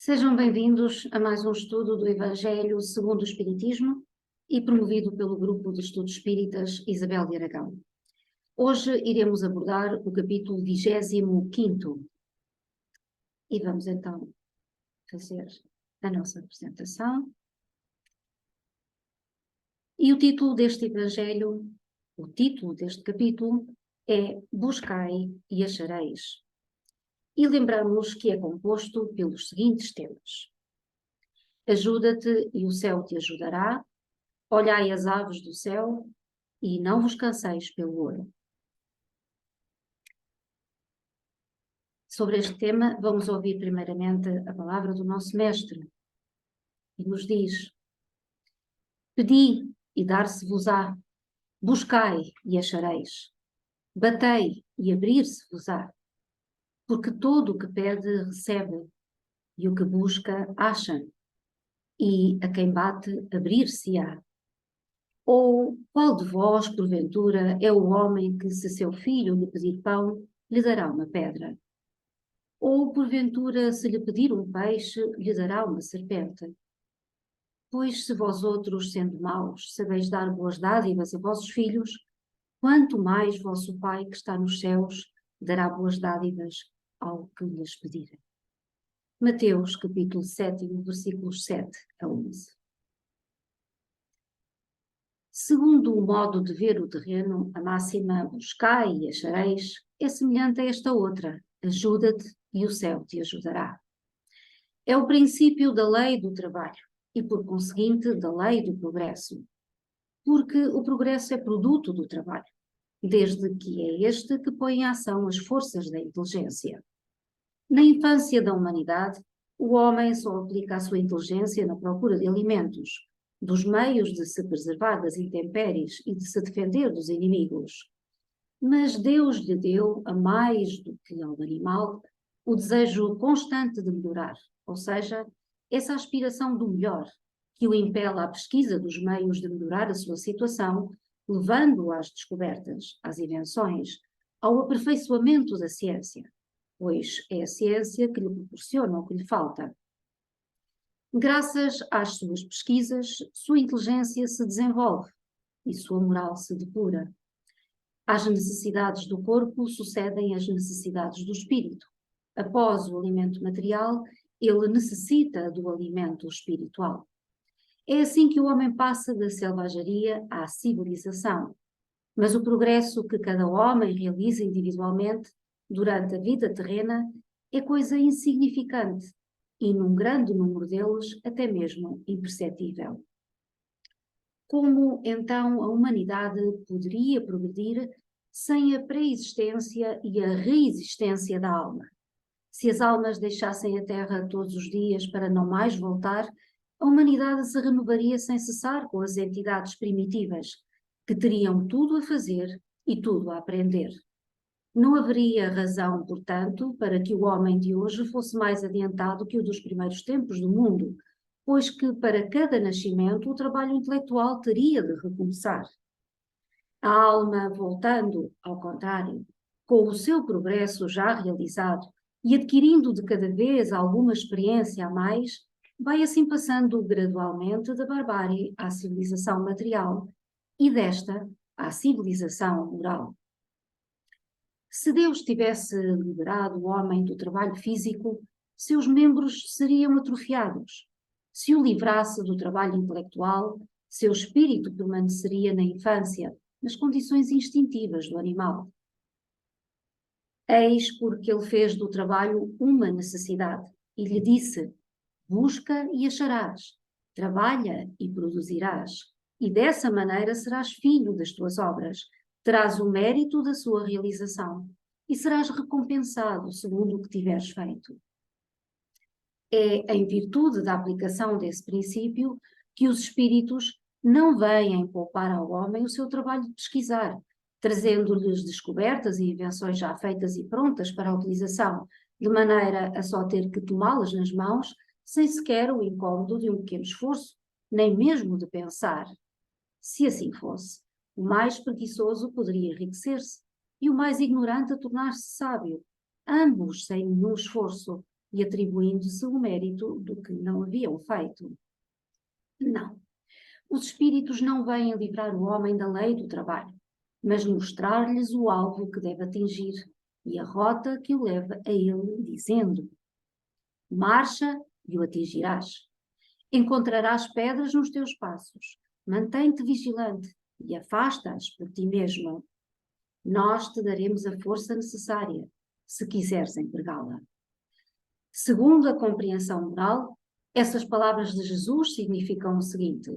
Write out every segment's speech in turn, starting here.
Sejam bem-vindos a mais um estudo do Evangelho segundo o Espiritismo e promovido pelo Grupo de Estudos Espíritas Isabel de Aragão. Hoje iremos abordar o capítulo 25º e vamos então fazer a nossa apresentação. E o título deste Evangelho, o título deste capítulo é Buscai e achareis. E lembramos que é composto pelos seguintes temas: ajuda-te e o céu te ajudará, olhai as aves do céu e não vos canseis pelo ouro. Sobre este tema vamos ouvir primeiramente a palavra do nosso mestre, que nos diz: pedi e dar-se-vos-á, buscai e achareis, batei e abrir-se-vos-á, porque todo o que pede recebe, e o que busca acha, e a quem bate abrir-se-á. Ou qual de vós, porventura, é o homem que, se seu filho lhe pedir pão, lhe dará uma pedra? Ou, porventura, se lhe pedir um peixe, lhe dará uma serpente? Pois se vós outros, sendo maus, sabeis dar boas dádivas a vossos filhos, quanto mais vosso Pai que está nos céus dará boas dádivas ao que lhes pedirem. Mateus, capítulo 7, versículos 7 a 11. Segundo o modo de ver o terreno, a máxima buscai e achareis é semelhante a esta outra: ajuda-te e o céu te ajudará. É o princípio da lei do trabalho e, por conseguinte, da lei do progresso, porque o progresso é produto do trabalho, desde que é este que põe em ação as forças da inteligência. Na infância da humanidade, o homem só aplica a sua inteligência na procura de alimentos, dos meios de se preservar das intempéries e de se defender dos inimigos. Mas Deus lhe deu, a mais do que ao animal, o desejo constante de melhorar, ou seja, essa aspiração do melhor, que o impele à pesquisa dos meios de melhorar a sua situação, levando-o às descobertas, às invenções, ao aperfeiçoamento da ciência, pois é a ciência que lhe proporciona o que lhe falta. Graças às suas pesquisas, sua inteligência se desenvolve e sua moral se depura. Às necessidades do corpo sucedem as necessidades do espírito. Após o alimento material, ele necessita do alimento espiritual. É assim que o homem passa da selvageria à civilização. Mas o progresso que cada homem realiza individualmente durante a vida terrena é coisa insignificante e, num grande número deles, até mesmo imperceptível. Como, então, a humanidade poderia progredir sem a pré-existência e a reexistência da alma? Se as almas deixassem a Terra todos os dias para não mais voltar, a humanidade se renovaria sem cessar com as entidades primitivas, que teriam tudo a fazer e tudo a aprender. Não haveria razão, portanto, para que o homem de hoje fosse mais adiantado que o dos primeiros tempos do mundo, pois que para cada nascimento o trabalho intelectual teria de recomeçar. A alma, voltando, ao contrário, com o seu progresso já realizado e adquirindo de cada vez alguma experiência a mais, vai assim passando gradualmente da barbárie à civilização material e desta à civilização moral. Se Deus tivesse liberado o homem do trabalho físico, seus membros seriam atrofiados. Se o livrasse do trabalho intelectual, seu espírito permaneceria na infância, nas condições instintivas do animal. Eis porque ele fez do trabalho uma necessidade e lhe disse: busca e acharás, trabalha e produzirás, e dessa maneira serás filho das tuas obras, terás o mérito da sua realização e serás recompensado segundo o que tiveres feito. É em virtude da aplicação desse princípio que os espíritos não vêm poupar ao homem o seu trabalho de pesquisar, trazendo-lhes descobertas e invenções já feitas e prontas para a utilização, de maneira a só ter que tomá-las nas mãos, sem sequer o incômodo de um pequeno esforço, nem mesmo de pensar. Se assim fosse, o mais preguiçoso poderia enriquecer-se e o mais ignorante a tornar-se sábio, ambos sem nenhum esforço, e atribuindo-se o mérito do que não haviam feito. Não. Os espíritos não vêm livrar o homem da lei do trabalho, mas mostrar-lhes o alvo que deve atingir e a rota que o leva a ele, dizendo: marcha e o atingirás. Encontrarás pedras nos teus passos. Mantém-te vigilante e afasta-as por ti mesmo. Nós te daremos a força necessária, se quiseres empregá-la. Segundo a compreensão moral, essas palavras de Jesus significam o seguinte: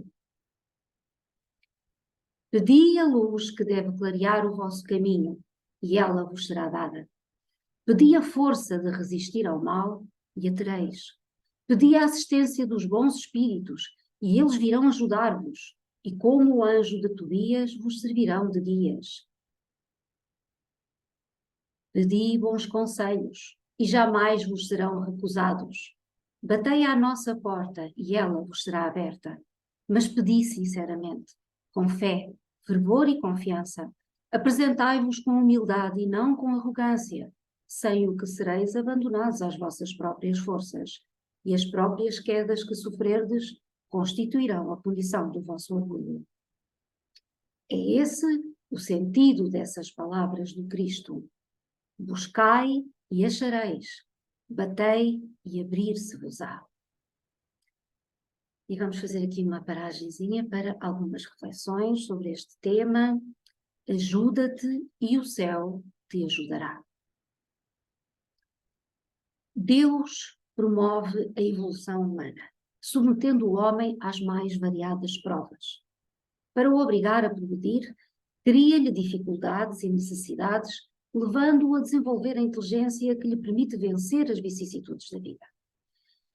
pedi a luz que deve clarear o vosso caminho, e ela vos será dada. Pedi a força de resistir ao mal, e a tereis. Pedi a assistência dos bons espíritos, e eles virão ajudar-vos, e como o anjo de Tobias vos servirão de guias. Pedi bons conselhos, e jamais vos serão recusados. Batei à nossa porta, e ela vos será aberta. Mas pedi sinceramente, com fé, fervor e confiança. Apresentai-vos com humildade e não com arrogância, sem o que sereis abandonados às vossas próprias forças, e as próprias quedas que sofrerdes constituirão a punição do vosso orgulho. É esse o sentido dessas palavras do Cristo. Buscai e achareis, batei e abrir-se-vos-á. E vamos fazer aqui uma paragenzinha para algumas reflexões sobre este tema. Ajuda-te e o céu te ajudará. Deus promove a evolução humana, submetendo o homem às mais variadas provas. Para o obrigar a progredir, cria-lhe dificuldades e necessidades, levando-o a desenvolver a inteligência que lhe permite vencer as vicissitudes da vida.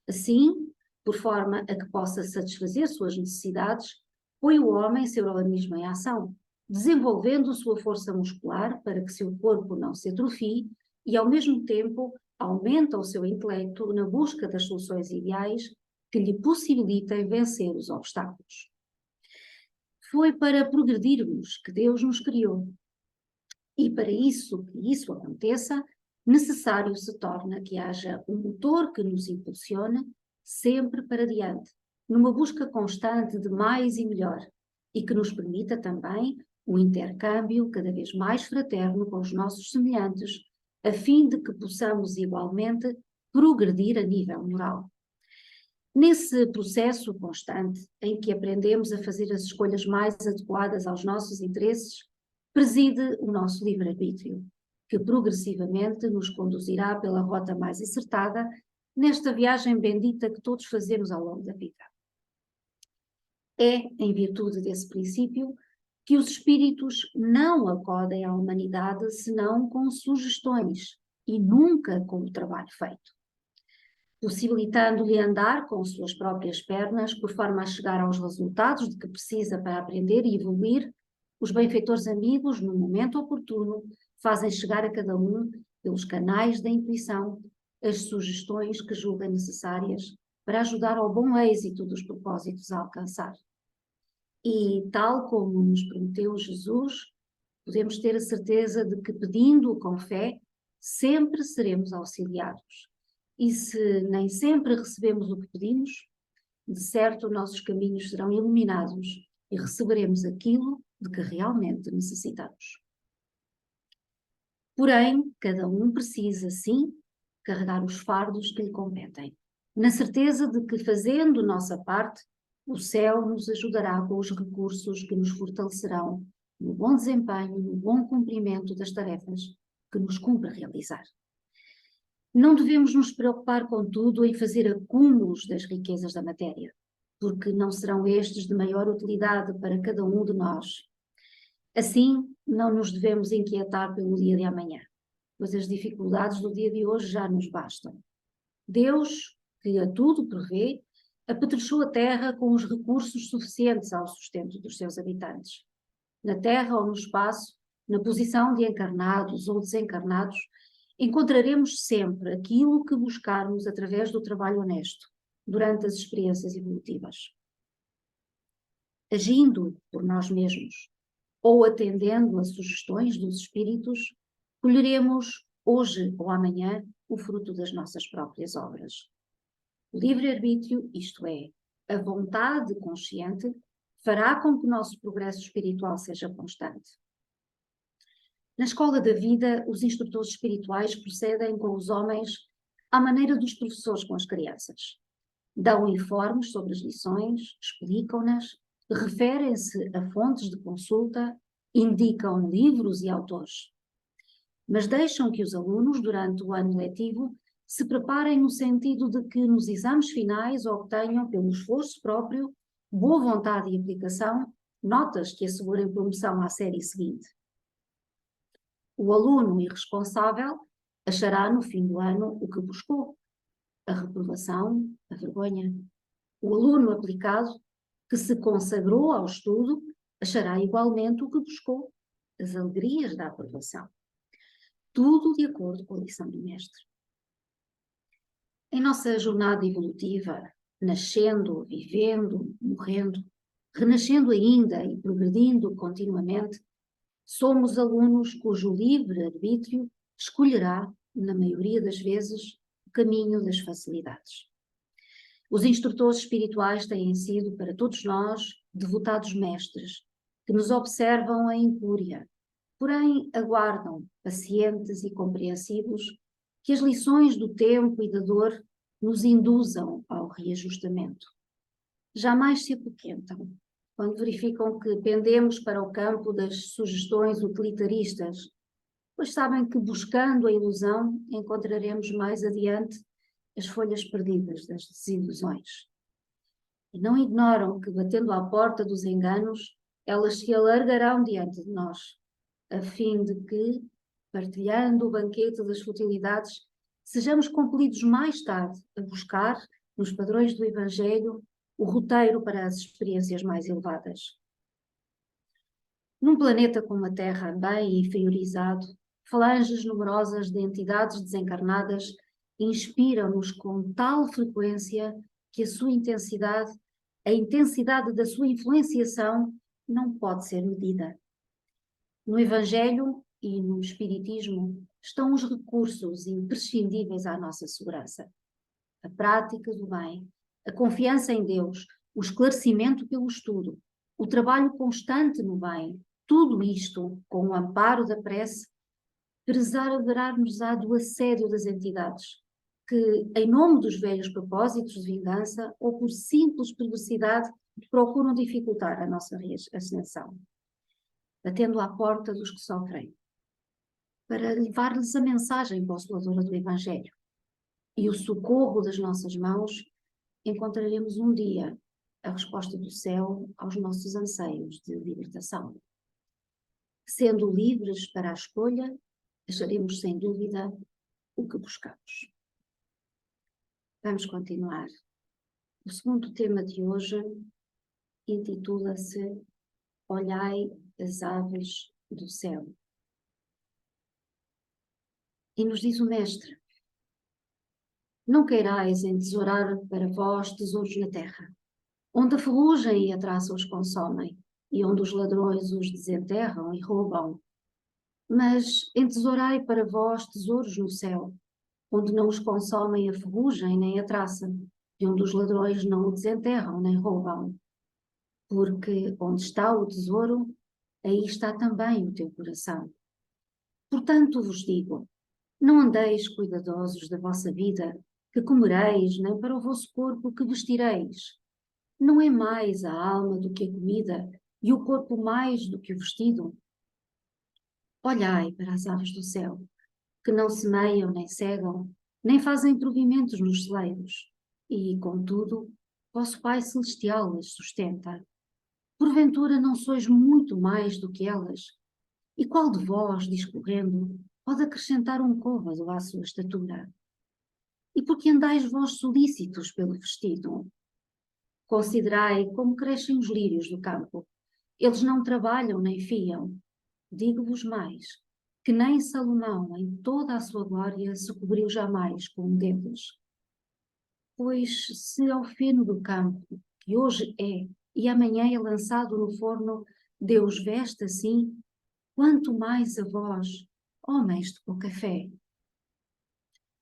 Assim, por forma a que possa satisfazer suas necessidades, põe o homem seu organismo em ação, desenvolvendo sua força muscular para que seu corpo não se atrofie e, ao mesmo tempo, aumenta o seu intelecto na busca das soluções ideais que lhe possibilitem vencer os obstáculos. Foi para progredirmos que Deus nos criou. E para que isso aconteça, necessário se torna que haja um motor que nos impulsione sempre para diante, numa busca constante de mais e melhor, e que nos permita também o intercâmbio cada vez mais fraterno com os nossos semelhantes, a fim de que possamos igualmente progredir a nível moral. Nesse processo constante, em que aprendemos a fazer as escolhas mais adequadas aos nossos interesses, preside o nosso livre-arbítrio, que progressivamente nos conduzirá pela rota mais acertada nesta viagem bendita que todos fazemos ao longo da vida. É em virtude desse princípio que os espíritos não acodem à humanidade senão com sugestões e nunca com o trabalho feito, possibilitando-lhe andar com suas próprias pernas por forma a chegar aos resultados de que precisa para aprender e evoluir. Os benfeitores amigos, no momento oportuno, fazem chegar a cada um, pelos canais da intuição, as sugestões que julgam necessárias para ajudar ao bom êxito dos propósitos a alcançar. E, tal como nos prometeu Jesus, podemos ter a certeza de que, pedindo-o com fé, sempre seremos auxiliados. E se nem sempre recebemos o que pedimos, de certo nossos caminhos serão iluminados e receberemos aquilo de que realmente necessitamos. Porém, cada um precisa, sim, carregar os fardos que lhe competem, na certeza de que, fazendo nossa parte, o céu nos ajudará com os recursos que nos fortalecerão no bom desempenho, no bom cumprimento das tarefas que nos cumpre realizar. Não devemos nos preocupar, contudo, em fazer acúmulos das riquezas da matéria, porque não serão estes de maior utilidade para cada um de nós. Assim, não nos devemos inquietar pelo dia de amanhã, pois as dificuldades do dia de hoje já nos bastam. Deus, que a tudo prevê, apetrechou a terra com os recursos suficientes ao sustento dos seus habitantes. Na terra ou no espaço, na posição de encarnados ou desencarnados, encontraremos sempre aquilo que buscarmos através do trabalho honesto, durante as experiências evolutivas. Agindo por nós mesmos, ou atendendo a sugestões dos espíritos, colheremos hoje ou amanhã, o fruto das nossas próprias obras. O livre-arbítrio, isto é, a vontade consciente, fará com que o nosso progresso espiritual seja constante. Na escola da vida, os instrutores espirituais procedem com os homens à maneira dos professores com as crianças. Dão informes sobre as lições, explicam-nas, referem-se a fontes de consulta, indicam livros e autores. Mas deixam que os alunos, durante o ano letivo, se preparem no sentido de que nos exames finais obtenham, pelo esforço próprio, boa vontade e aplicação, notas que assegurem promoção à série seguinte. O aluno irresponsável achará no fim do ano o que buscou: a reprovação, a vergonha. O aluno aplicado, que se consagrou ao estudo, achará igualmente o que buscou: as alegrias da aprovação. Tudo de acordo com a lição do mestre. Em nossa jornada evolutiva, nascendo, vivendo, morrendo, renascendo ainda e progredindo continuamente, somos alunos cujo livre-arbítrio escolherá, na maioria das vezes, o caminho das facilidades. Os instrutores espirituais têm sido, para todos nós, devotados mestres, que nos observam a incúria, porém aguardam, pacientes e compreensivos, que as lições do tempo e da dor nos induzam ao reajustamento. Jamais se apoquentam quando verificam que pendemos para o campo das sugestões utilitaristas, pois sabem que, buscando a ilusão, encontraremos mais adiante as folhas perdidas das desilusões. E não ignoram que, batendo à porta dos enganos, elas se alargarão diante de nós, a fim de que, partilhando o banquete das futilidades, sejamos compelidos mais tarde a buscar, nos padrões do Evangelho, o roteiro para as experiências mais elevadas. Num planeta como a Terra, bem inferiorizado, falanges numerosas de entidades desencarnadas inspiram-nos com tal frequência que a intensidade da sua influenciação não pode ser medida. No Evangelho e no Espiritismo estão os recursos imprescindíveis à nossa segurança: a prática do bem, a confiança em Deus, o esclarecimento pelo estudo, o trabalho constante no bem, tudo isto, com o amparo da prece, preservar-nos-á do assédio das entidades, que, em nome dos velhos propósitos de vingança ou por simples perversidade, procuram dificultar a nossa ascensão, batendo à porta dos que sofrem, para levar-lhes a mensagem consoladora do Evangelho e o socorro das nossas mãos. Encontraremos um dia a resposta do céu aos nossos anseios de libertação. Sendo livres para a escolha, acharemos sem dúvida o que buscamos. Vamos continuar. O segundo tema de hoje intitula-se Olhai as aves do céu. E nos diz o Mestre: não queirais entesourar para vós tesouros na terra, onde a ferrugem e a traça os consomem, e onde os ladrões os desenterram e roubam. Mas entesourai para vós tesouros no céu, onde não os consomem a ferrugem nem a traça, e onde os ladrões não o desenterram nem roubam. Porque onde está o tesouro, aí está também o teu coração. Portanto vos digo, não andeis cuidadosos da vossa vida, que comereis, nem para o vosso corpo que vestireis. Não é mais a alma do que a comida, e o corpo mais do que o vestido? Olhai para as aves do céu, que não semeiam nem cegam, nem fazem provimentos nos celeiros, e, contudo, vosso Pai Celestial as sustenta. Porventura não sois muito mais do que elas? E qual de vós, discorrendo, pode acrescentar um côvado à sua estatura? E por que andais vós solícitos pelo vestido? Considerai como crescem os lírios do campo. Eles não trabalham nem fiam. Digo-vos mais, que nem Salomão, em toda a sua glória, se cobriu jamais com um deles. Pois se ao feno do campo, que hoje é e amanhã é lançado no forno, Deus veste assim, quanto mais a vós, homens de pouca fé.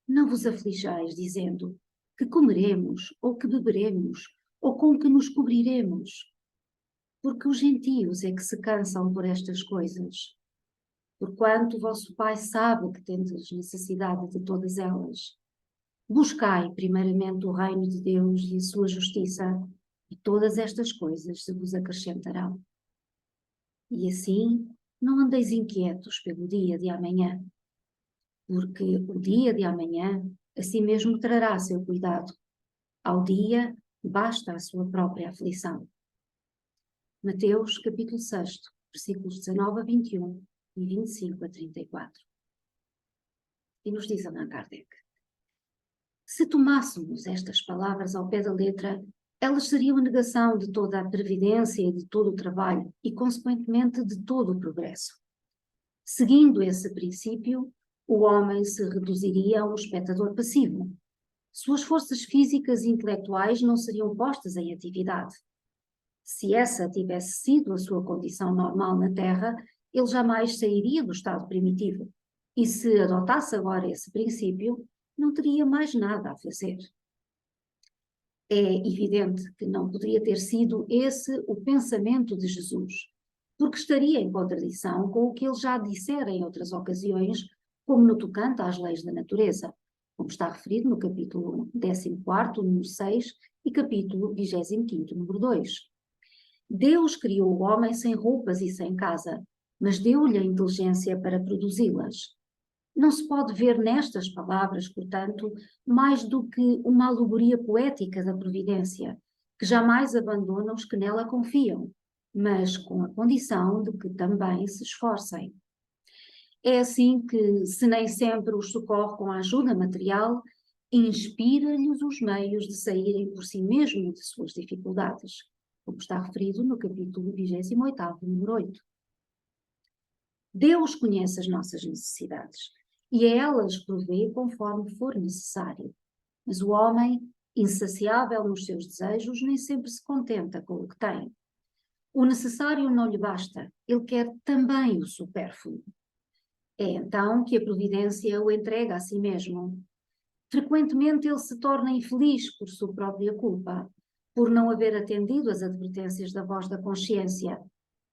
Não vos aflijais, dizendo, que comeremos, ou que beberemos, ou com que nos cobriremos. Porque os gentios é que se cansam por estas coisas. Porquanto o vosso Pai sabe que tendes necessidade de todas elas. Buscai primeiramente o reino de Deus e a sua justiça, e todas estas coisas se vos acrescentarão. E assim, não andeis inquietos pelo dia de amanhã, porque o dia de amanhã a si mesmo trará seu cuidado. Ao dia basta a sua própria aflição. Mateus, capítulo 6, versículos 19 a 21 e 25 a 34. E nos diz Allan Kardec: se tomássemos estas palavras ao pé da letra, elas seriam a negação de toda a previdência e de todo o trabalho e, consequentemente, de todo o progresso. Seguindo esse princípio, o homem se reduziria a um espectador passivo. Suas forças físicas e intelectuais não seriam postas em atividade. Se essa tivesse sido a sua condição normal na Terra, ele jamais sairia do estado primitivo. E se adotasse agora esse princípio, não teria mais nada a fazer. É evidente que não poderia ter sido esse o pensamento de Jesus, porque estaria em contradição com o que ele já dissera em outras ocasiões, como no tocante às leis da natureza, como está referido no capítulo 14, número 6, e capítulo 25, número 2. Deus criou o homem sem roupas e sem casa, mas deu-lhe a inteligência para produzi-las. Não se pode ver nestas palavras, portanto, mais do que uma alegoria poética da providência, que jamais abandona os que nela confiam, mas com a condição de que também se esforcem. É assim que, se nem sempre os socorre com a ajuda material, inspira-lhes os meios de saírem por si mesmo de suas dificuldades, como está referido no capítulo 28, número 8. Deus conhece as nossas necessidades e a elas provê conforme for necessário. Mas o homem, insaciável nos seus desejos, nem sempre se contenta com o que tem. O necessário não lhe basta, ele quer também o supérfluo. É então que a providência o entrega a si mesmo. Frequentemente ele se torna infeliz por sua própria culpa, por não haver atendido às advertências da voz da consciência.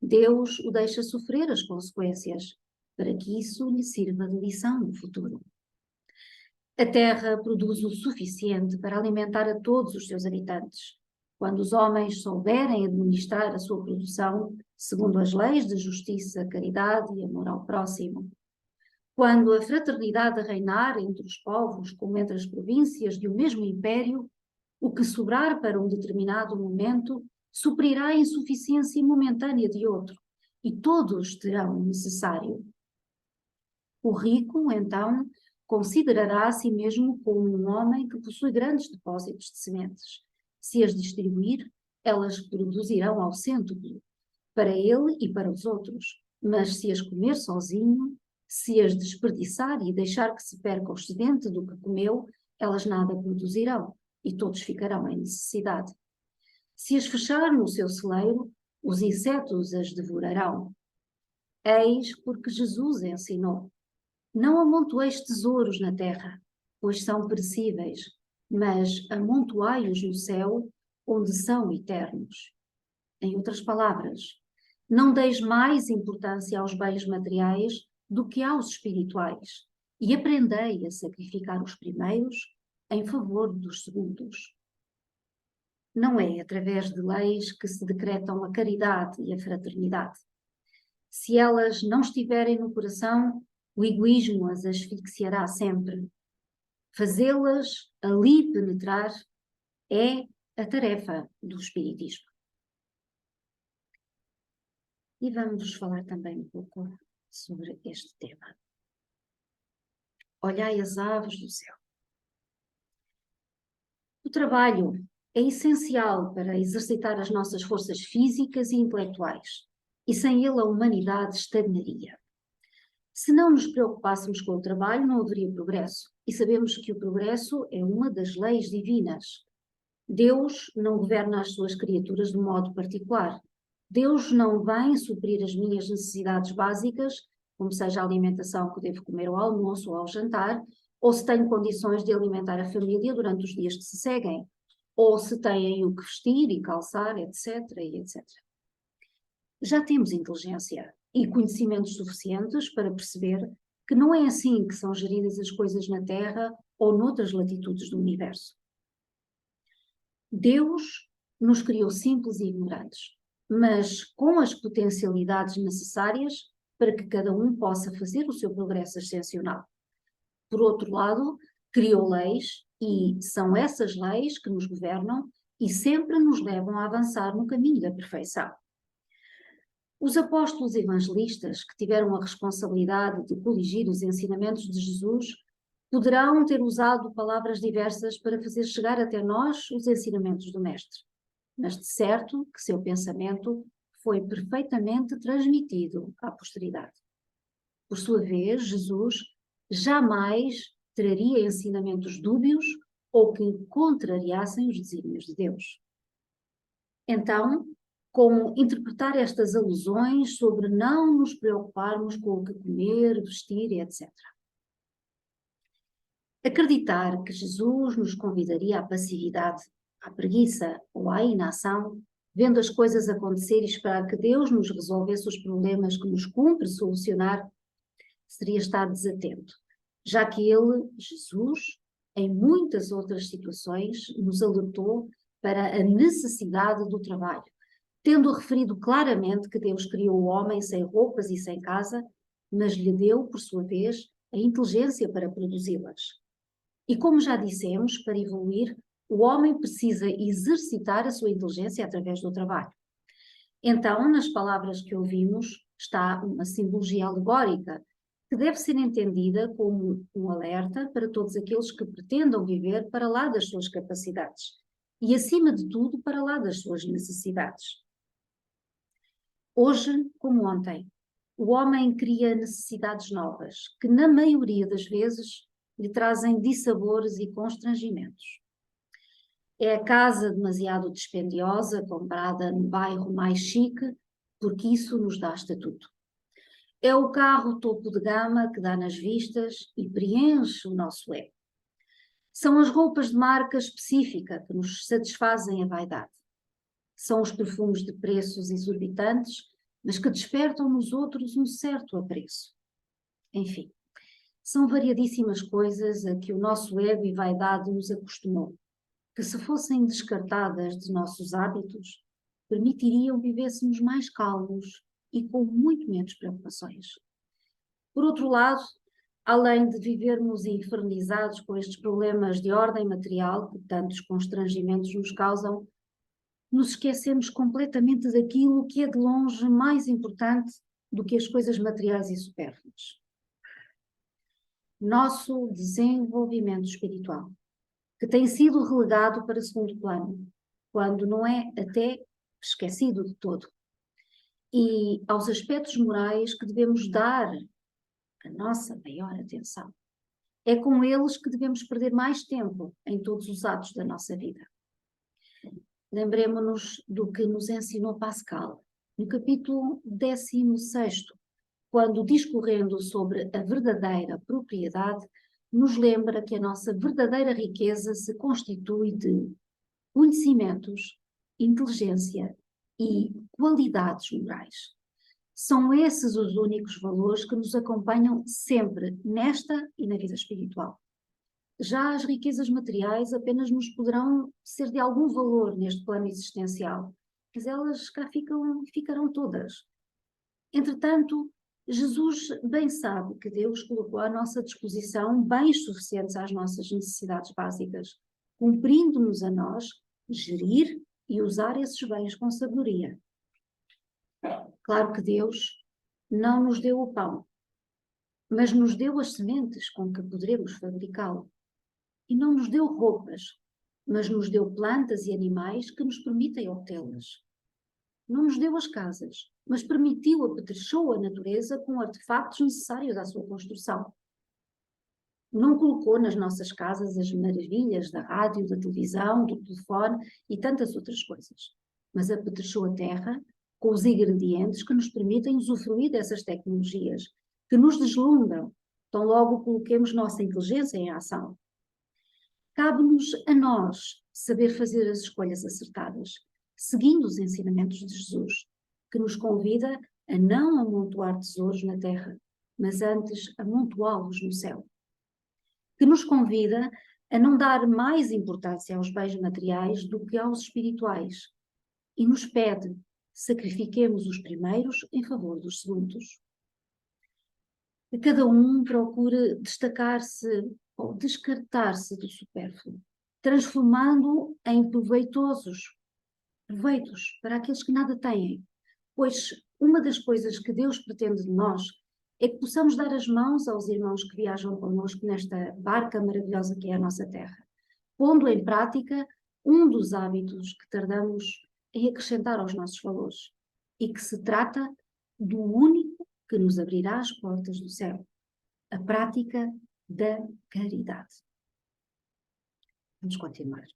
Deus o deixa sofrer as consequências, para que isso lhe sirva de lição no futuro. A terra produz o suficiente para alimentar a todos os seus habitantes. Quando os homens souberem administrar a sua produção segundo as leis de justiça, caridade e amor ao próximo. Quando a fraternidade reinar entre os povos como entre as províncias de um mesmo império, o que sobrar para um determinado momento suprirá a insuficiência momentânea de outro, e todos terão o necessário. O rico, então, considerará a si mesmo como um homem que possui grandes depósitos de sementes. Se as distribuir, elas produzirão ao cêntuplo, para ele e para os outros. Mas se as comer sozinho, se as desperdiçar e deixar que se perca o excedente do que comeu, elas nada produzirão e todos ficarão em necessidade. Se as fechar no seu celeiro, os insetos as devorarão. Eis porque Jesus ensinou: não amontoeis tesouros na terra, pois são perecíveis, mas amontoai-os no céu, onde são eternos. Em outras palavras, não deis mais importância aos bens materiais do que aos espirituais, e aprendei a sacrificar os primeiros em favor dos segundos. Não é através de leis que se decretam a caridade e a fraternidade. Se elas não estiverem no coração, o egoísmo as asfixiará sempre. Fazê-las ali penetrar é a tarefa do espiritismo. E vamos falar também um pouco sobre este tema. Olhai as aves do céu. O trabalho é essencial para exercitar as nossas forças físicas e intelectuais, e sem ele a humanidade estagnaria. Se não nos preocupássemos com o trabalho, não haveria progresso, e sabemos que o progresso é uma das leis divinas. Deus não governa as suas criaturas de modo particular. Deus não vem suprir as minhas necessidades básicas, como seja a alimentação que devo comer ao almoço ou ao jantar, ou se tenho condições de alimentar a família durante os dias que se seguem, ou se têm o que vestir e calçar, etc, e etc. Já temos inteligência e conhecimentos suficientes para perceber que não é assim que são geridas as coisas na Terra ou noutras latitudes do universo. Deus nos criou simples e ignorantes, mas com as potencialidades necessárias para que cada um possa fazer o seu progresso ascensional. Por outro lado, criou leis e são essas leis que nos governam e sempre nos levam a avançar no caminho da perfeição. Os apóstolos evangelistas, que tiveram a responsabilidade de coligir os ensinamentos de Jesus, poderão ter usado palavras diversas para fazer chegar até nós os ensinamentos do Mestre, mas de certo que seu pensamento foi perfeitamente transmitido à posteridade. Por sua vez, Jesus jamais traria ensinamentos dúbios ou que contrariassem os desígnios de Deus. Então, como interpretar estas alusões sobre não nos preocuparmos com o que comer, vestir, etc. Acreditar que Jesus nos convidaria à passividade, à preguiça ou à inação, vendo as coisas acontecer e esperar que Deus nos resolvesse os problemas que nos cumpre solucionar, seria estar desatento, já que ele, Jesus, em muitas outras situações, nos alertou para a necessidade do trabalho, tendo referido claramente que Deus criou o homem sem roupas e sem casa, mas lhe deu, por sua vez, a inteligência para produzi-las. E como já dissemos, para evoluir, o homem precisa exercitar a sua inteligência através do trabalho. Então, nas palavras que ouvimos, está uma simbologia alegórica, que deve ser entendida como um alerta para todos aqueles que pretendam viver para lá das suas capacidades e, acima de tudo, para lá das suas necessidades. Hoje, como ontem, o homem cria necessidades novas, que na maioria das vezes lhe trazem dissabores e constrangimentos. É a casa demasiado dispendiosa, comprada no bairro mais chique, porque isso nos dá estatuto. É o carro topo de gama que dá nas vistas e preenche o nosso ego. São as roupas de marca específica que nos satisfazem a vaidade. São os perfumes de preços exorbitantes, mas que despertam nos outros um certo apreço. Enfim, são variadíssimas coisas a que o nosso ego e vaidade nos acostumou, que se fossem descartadas de nossos hábitos, permitiriam vivêssemos mais calmos e com muito menos preocupações. Por outro lado, além de vivermos infernizados com estes problemas de ordem material que tantos constrangimentos nos causam, nos esquecemos completamente daquilo que é de longe mais importante do que as coisas materiais e supérfluas. Nosso desenvolvimento espiritual, que tem sido relegado para segundo plano, quando não é até esquecido de todo. E aos aspectos morais que devemos dar a nossa maior atenção. É com eles que devemos perder mais tempo em todos os atos da nossa vida. Lembremo-nos do que nos ensinou Pascal, no capítulo 16º, quando, discorrendo sobre a verdadeira propriedade, nos lembra que a nossa verdadeira riqueza se constitui de conhecimentos, inteligência e qualidades morais. São esses os únicos valores que nos acompanham sempre nesta e na vida espiritual. Já as riquezas materiais apenas nos poderão ser de algum valor neste plano existencial, mas elas cá ficarão todas. Entretanto, Jesus bem sabe que Deus colocou à nossa disposição bens suficientes às nossas necessidades básicas, cumprindo-nos a nós gerir e usar esses bens com sabedoria. Claro que Deus não nos deu o pão, mas nos deu as sementes com que poderemos fabricá-lo. E não nos deu roupas, mas nos deu plantas e animais que nos permitem obtê-las. Não nos deu as casas, mas apetrechou a natureza com artefactos necessários à sua construção. Não colocou nas nossas casas as maravilhas da rádio, da televisão, do telefone e tantas outras coisas, mas apetrechou a terra com os ingredientes que nos permitem usufruir dessas tecnologias, que nos deslumbram tão logo coloquemos nossa inteligência em ação. Cabe-nos a nós saber fazer as escolhas acertadas, seguindo os ensinamentos de Jesus, que nos convida a não amontoar tesouros na terra, mas antes amontoá-los no céu. Que nos convida a não dar mais importância aos bens materiais do que aos espirituais, e nos pede: sacrifiquemos os primeiros em favor dos segundos. Que cada um procure destacar-se ou descartar-se do supérfluo, transformando-o em proveitos para aqueles que nada têm, pois uma das coisas que Deus pretende de nós é que possamos dar as mãos aos irmãos que viajam connosco nesta barca maravilhosa que é a nossa terra, pondo em prática um dos hábitos que tardamos em acrescentar aos nossos valores, e que se trata do único que nos abrirá as portas do céu, a prática da caridade. Vamos continuar.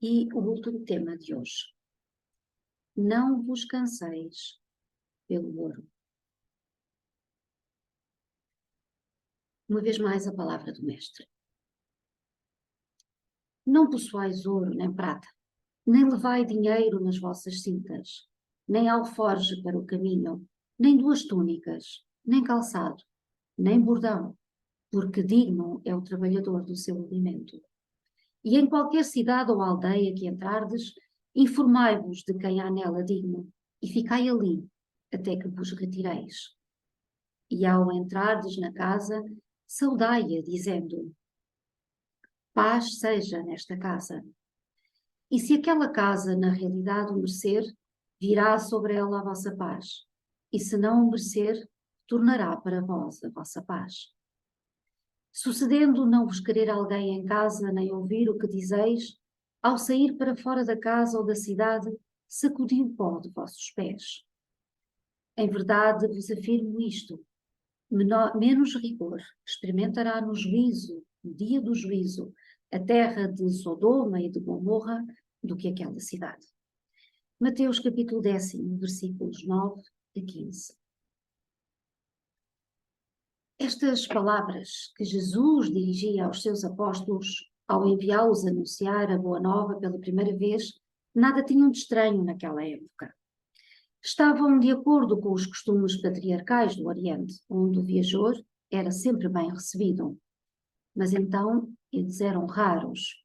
E o último tema de hoje. Não vos canseis pelo ouro. Uma vez mais a palavra do Mestre. Não possuais ouro nem prata, nem levai dinheiro nas vossas cintas, nem alforje para o caminho, nem 2 túnicas, nem calçado, nem bordão, porque digno é o trabalhador do seu alimento. E em qualquer cidade ou aldeia que entrardes, informai-vos de quem há nela digno, e ficai ali, até que vos retireis. E ao entrardes na casa, saudai-a, dizendo: paz seja nesta casa. E se aquela casa na realidade o merecer, virá sobre ela a vossa paz. E se não o merecer, tornará para vós a vossa paz. Sucedendo não vos querer alguém em casa, nem ouvir o que dizeis, ao sair para fora da casa ou da cidade, sacudi o pó de vossos pés. Em verdade vos afirmo isto: menos rigor experimentará no juízo, no dia do juízo, a terra de Sodoma e de Gomorra do que aquela cidade. Mateus capítulo 10, versículos 9 a 15. Estas palavras que Jesus dirigia aos seus apóstolos ao enviá-los anunciar a Boa Nova pela primeira vez, nada tinham de estranho naquela época. Estavam de acordo com os costumes patriarcais do Oriente, onde o viajor era sempre bem recebido. Mas então eles eram raros.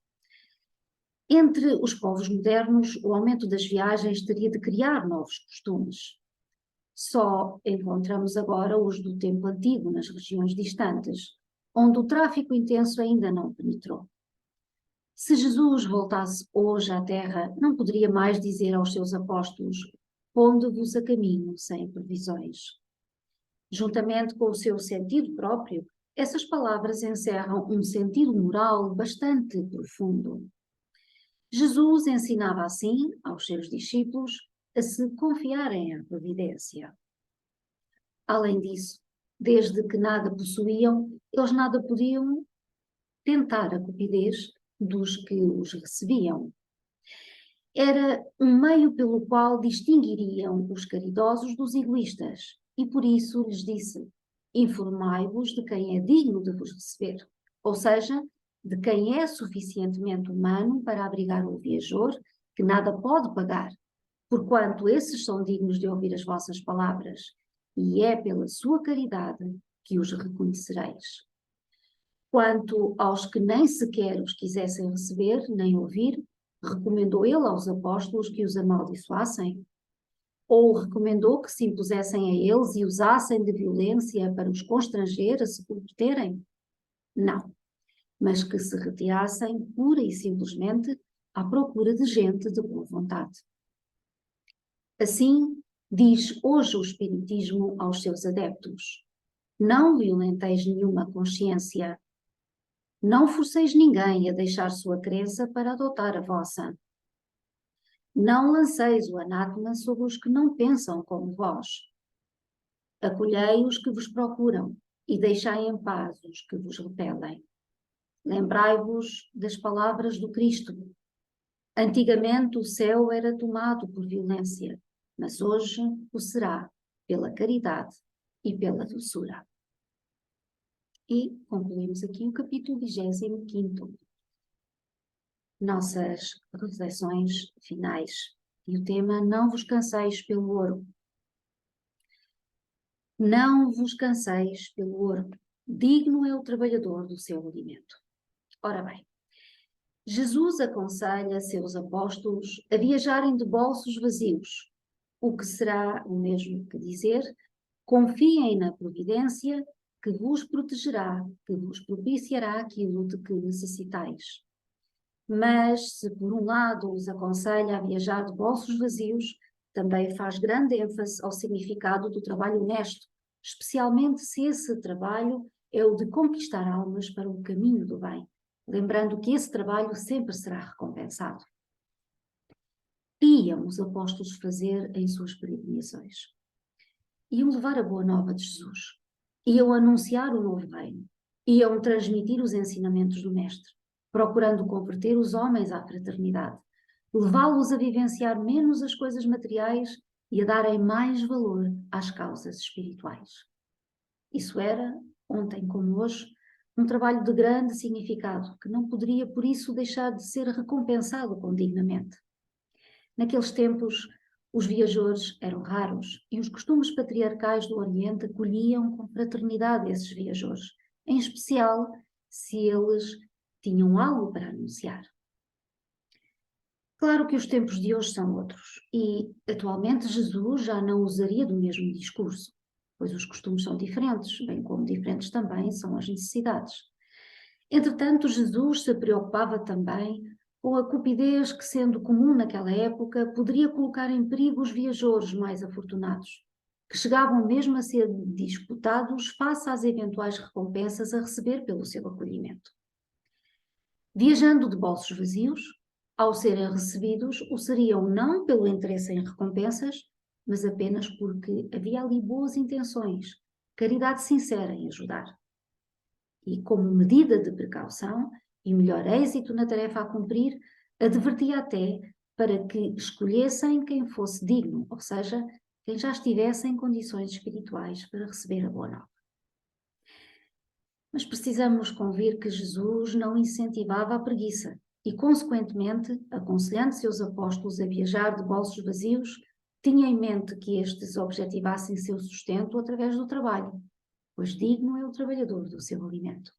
Entre os povos modernos, o aumento das viagens teria de criar novos costumes. Só encontramos agora os do tempo antigo nas regiões distantes, onde o tráfico intenso ainda não penetrou. Se Jesus voltasse hoje à Terra, não poderia mais dizer aos seus apóstolos: pondo-vos a caminho sem previsões. Juntamente com o seu sentido próprio, essas palavras encerram um sentido moral bastante profundo. Jesus ensinava assim aos seus discípulos a se confiarem à providência. Além disso, desde que nada possuíam, eles nada podiam tentar a cupidez dos que os recebiam. Era um meio pelo qual distinguiriam os caridosos dos egoístas, e por isso lhes disse: informai-vos de quem é digno de vos receber, ou seja, de quem é suficientemente humano para abrigar o viajor que nada pode pagar, porquanto esses são dignos de ouvir as vossas palavras, e é pela sua caridade que os reconhecereis. Quanto aos que nem sequer os quisessem receber, nem ouvir, recomendou ele aos apóstolos que os amaldiçoassem? Ou recomendou que se impusessem a eles e usassem de violência para os constranger a se converterem? Não, mas que se retirassem pura e simplesmente à procura de gente de boa vontade. Assim, diz hoje o Espiritismo aos seus adeptos: não violenteis nenhuma consciência, não forceis ninguém a deixar sua crença para adotar a vossa. Não lanceis o anátema sobre os que não pensam como vós. Acolhei os que vos procuram e deixai em paz os que vos repelem. Lembrai-vos das palavras do Cristo. Antigamente o céu era tomado por violência, mas hoje o será pela caridade e pela doçura. E concluímos aqui o capítulo 25º. Nossas reflexões finais. E o tema: não vos canseis pelo ouro. Não vos canseis pelo ouro. Digno é o trabalhador do seu alimento. Ora bem, Jesus aconselha seus apóstolos a viajarem de bolsos vazios, o que será o mesmo que dizer: confiem na providência que vos protegerá, que vos propiciará aquilo de que necessitais. Mas, se por um lado os aconselha a viajar de bolsos vazios, também faz grande ênfase ao significado do trabalho honesto, especialmente se esse trabalho é o de conquistar almas para o caminho do bem, lembrando que esse trabalho sempre será recompensado. Iam os apóstolos fazer em suas peregrinações? Iam levar a boa nova de Jesus, iam anunciar o novo reino, iam transmitir os ensinamentos do Mestre, procurando converter os homens à fraternidade, levá-los a vivenciar menos as coisas materiais e a darem mais valor às causas espirituais. Isso era, ontem como hoje, um trabalho de grande significado, que não poderia por isso deixar de ser recompensado condignamente. Naqueles tempos, os viajores eram raros e os costumes patriarcais do Oriente acolhiam com fraternidade esses viajores, em especial se eles tinham algo para anunciar. Claro que os tempos de hoje são outros e, atualmente, Jesus já não usaria do mesmo discurso, pois os costumes são diferentes, bem como diferentes também são as necessidades. Entretanto, Jesus se preocupava também com a cupidez que, sendo comum naquela época, poderia colocar em perigo os viajores mais afortunados, que chegavam mesmo a ser disputados face às eventuais recompensas a receber pelo seu acolhimento. Viajando de bolsos vazios, ao serem recebidos, o seriam não pelo interesse em recompensas, mas apenas porque havia ali boas intenções, caridade sincera em ajudar. E como medida de precaução e melhor êxito na tarefa a cumprir, advertia até para que escolhessem quem fosse digno, ou seja, quem já estivesse em condições espirituais para receber a boa nova. Mas precisamos convir que Jesus não incentivava a preguiça e, consequentemente, aconselhando seus apóstolos a viajar de bolsos vazios, tinha em mente que estes objetivassem seu sustento através do trabalho, pois digno é o trabalhador do seu alimento.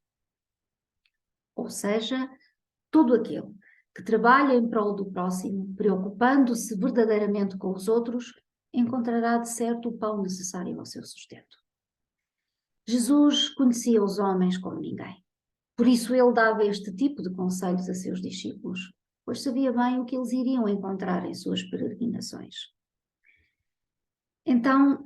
Ou seja, todo aquele que trabalha em prol do próximo, preocupando-se verdadeiramente com os outros, encontrará de certo o pão necessário ao seu sustento. Jesus conhecia os homens como ninguém. Por isso ele dava este tipo de conselhos a seus discípulos, pois sabia bem o que eles iriam encontrar em suas peregrinações. Então,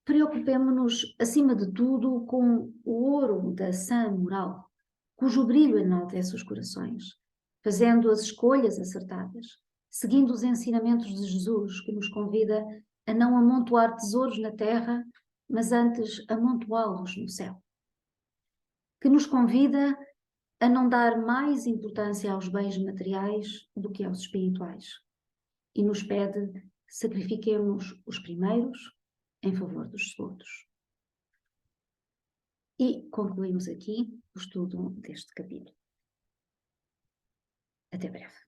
preocupemo-nos, acima de tudo, com o ouro da sã moral, cujo brilho enaltece os corações, fazendo as escolhas acertadas, seguindo os ensinamentos de Jesus, que nos convida a não amontoar tesouros na terra, mas antes amontoá-los no céu. Que nos convida a não dar mais importância aos bens materiais do que aos espirituais. E nos pede que sacrifiquemos os primeiros em favor dos segundos. E concluímos aqui o estudo deste capítulo. Até breve.